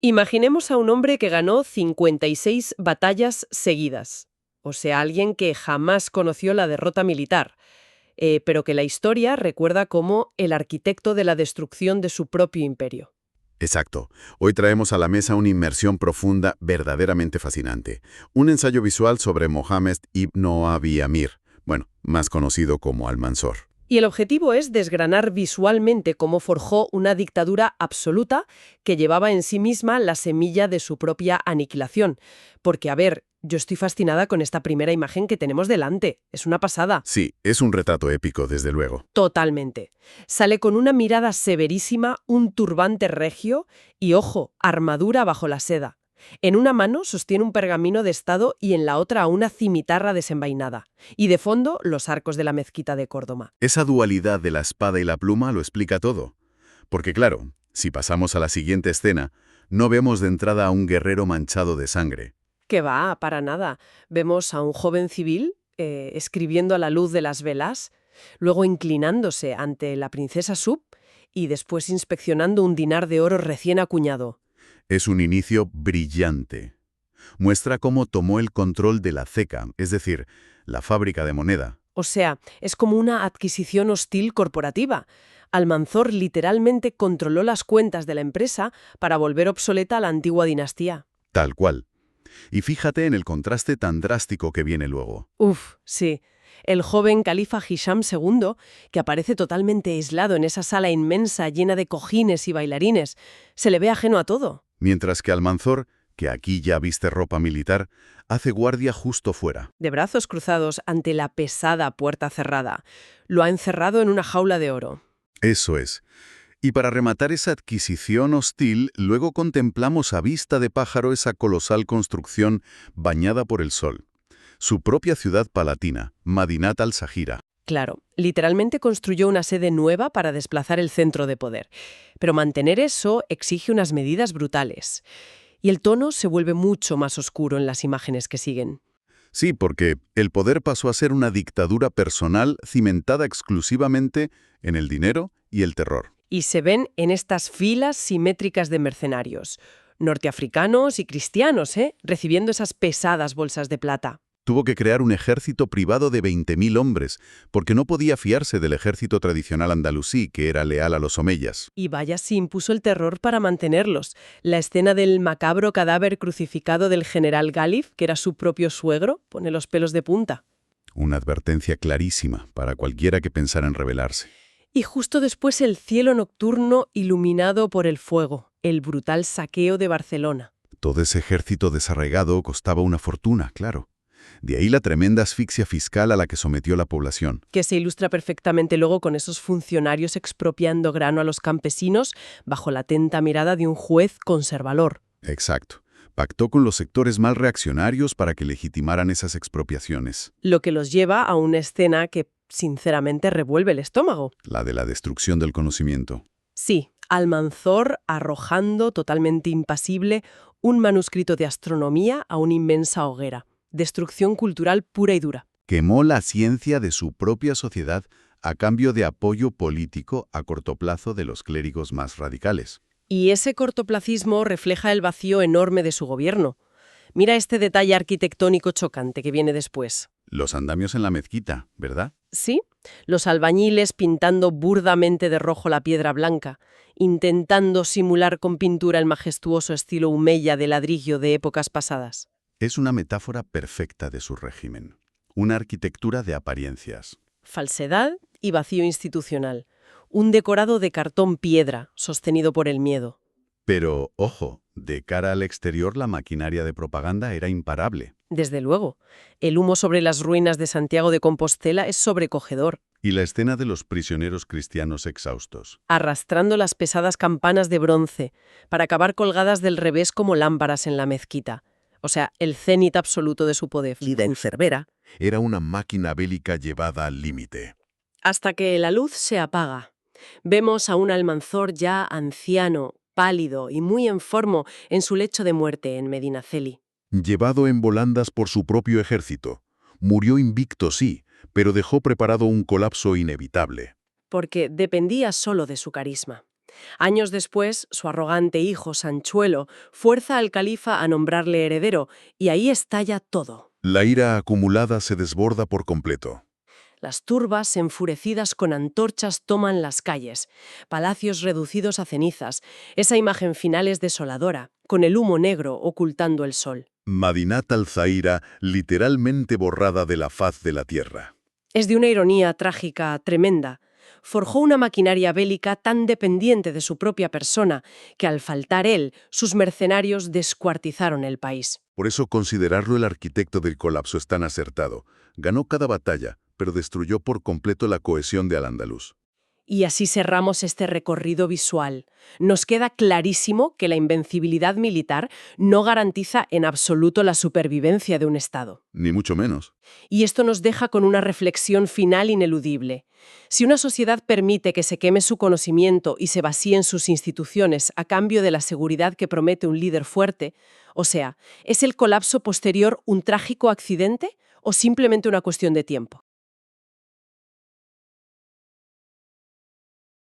Imaginemos a un hombre que ganó 56 batallas seguidas, o sea, alguien que jamás conoció la derrota militar, pero que la historia recuerda como el arquitecto de la destrucción de su propio imperio. Exacto. Hoy traemos a la mesa una inmersión profunda verdaderamente fascinante. Un ensayo visual sobre Mohammed ibn Abi Amir, bueno, más conocido como Almanzor. Y el objetivo es desgranar visualmente cómo forjó una dictadura absoluta que llevaba en sí misma la semilla de su propia aniquilación. Porque, a ver, yo estoy fascinada con esta primera imagen que tenemos delante. Es una pasada. Sí, es un retrato épico, desde luego. Totalmente. Sale con una mirada severísima, un turbante regio y, ojo, armadura bajo la seda. En una mano sostiene un pergamino de estado y en la otra una cimitarra desenvainada. Y de fondo, los arcos de la mezquita de Córdoba. Esa dualidad de la espada y la pluma lo explica todo. Porque claro, si pasamos a la siguiente escena, no vemos de entrada a un guerrero manchado de sangre. Que va, para nada. Vemos a un joven civil escribiendo a la luz de las velas, luego inclinándose ante la princesa Sub y después inspeccionando un dinar de oro recién acuñado. Es un inicio brillante. Muestra cómo tomó el control de la ceca, es decir, la fábrica de moneda. O sea, es como una adquisición hostil corporativa. Almanzor literalmente controló las cuentas de la empresa para volver obsoleta a la antigua dinastía. Tal cual. Y fíjate en el contraste tan drástico que viene luego. Uf, sí. El joven califa Hisham II, que aparece totalmente aislado en esa sala inmensa llena de cojines y bailarines, se le ve ajeno a todo. Mientras que Almanzor, que aquí ya viste ropa militar, hace guardia justo fuera. De brazos cruzados ante la pesada puerta cerrada. Lo ha encerrado en una jaula de oro. Eso es. Y para rematar esa adquisición hostil, luego contemplamos a vista de pájaro esa colosal construcción bañada por el sol. Su propia ciudad palatina, Madinat al-Sahira. Claro, literalmente construyó una sede nueva para desplazar el centro de poder. Pero mantener eso exige unas medidas brutales. Y el tono se vuelve mucho más oscuro en las imágenes que siguen. Sí, porque el poder pasó a ser una dictadura personal cimentada exclusivamente en el dinero y el terror. Y se ven en estas filas simétricas de mercenarios, norteafricanos y cristianos, recibiendo esas pesadas bolsas de plata. Tuvo que crear un ejército privado de 20.000 hombres, porque no podía fiarse del ejército tradicional andalusí, que era leal a los omeyas. Y vaya si impuso el terror para mantenerlos. La escena del macabro cadáver crucificado del general Galif, que era su propio suegro, pone los pelos de punta. Una advertencia clarísima para cualquiera que pensara en rebelarse. Y justo después el cielo nocturno iluminado por el fuego, el brutal saqueo de Barcelona. Todo ese ejército desarraigado costaba una fortuna, claro. De ahí la tremenda asfixia fiscal a la que sometió la población. Que se ilustra perfectamente luego con esos funcionarios expropiando grano a los campesinos bajo la atenta mirada de un juez conservador. Exacto. Pactó con los sectores más reaccionarios para que legitimaran esas expropiaciones. Lo que los lleva a una escena que, sinceramente, revuelve el estómago. La de la destrucción del conocimiento. Sí, Almanzor arrojando, totalmente impasible, un manuscrito de astronomía a una inmensa hoguera. Destrucción cultural pura y dura. Quemó la ciencia de su propia sociedad a cambio de apoyo político a corto plazo de los clérigos más radicales. Y ese cortoplacismo refleja el vacío enorme de su gobierno. Mira este detalle arquitectónico chocante que viene después. Los andamios en la mezquita, ¿verdad? Sí, los albañiles pintando burdamente de rojo la piedra blanca, intentando simular con pintura el majestuoso estilo humeya de ladrillo de épocas pasadas. Es una metáfora perfecta de su régimen. Una arquitectura de apariencias. Falsedad y vacío institucional. Un decorado de cartón piedra, sostenido por el miedo. Pero, ojo, de cara al exterior la maquinaria de propaganda era imparable. Desde luego, el humo sobre las ruinas de Santiago de Compostela es sobrecogedor, Y la escena de los prisioneros cristianos exhaustos. arrastrando las pesadas campanas de bronce para acabar colgadas del revés como lámparas en la mezquita. O sea, el cenit absoluto de su poder. Lida en Cervera. Era una máquina bélica llevada al límite. Hasta que la luz se apaga. Vemos a un Almanzor ya anciano, pálido y muy enfermo en su lecho de muerte en Medinaceli. Llevado en volandas por su propio ejército. Murió invicto, sí, pero dejó preparado un colapso inevitable. Porque dependía solo de su carisma. Años después, su arrogante hijo, Sanchuelo, fuerza al califa a nombrarle heredero, y ahí estalla todo. La ira acumulada se desborda por completo. Las turbas, enfurecidas con antorchas, toman las calles, palacios reducidos a cenizas. Esa imagen final es desoladora, con el humo negro ocultando el sol. Madinat al-Zahira literalmente borrada de la faz de la tierra. Es de una ironía trágica tremenda. Forjó una maquinaria bélica tan dependiente de su propia persona que al faltar él, sus mercenarios descuartizaron el país. Por eso considerarlo el arquitecto del colapso es tan acertado. Ganó cada batalla, pero destruyó por completo la cohesión de Al-Ándalus. Y así cerramos este recorrido visual. Nos queda clarísimo que la invencibilidad militar no garantiza en absoluto la supervivencia de un Estado. Ni mucho menos. Y esto nos deja con una reflexión final ineludible. Si una sociedad permite que se queme su conocimiento y se vacíen sus instituciones a cambio de la seguridad que promete un líder fuerte, o sea, ¿es el colapso posterior un trágico accidente o simplemente una cuestión de tiempo?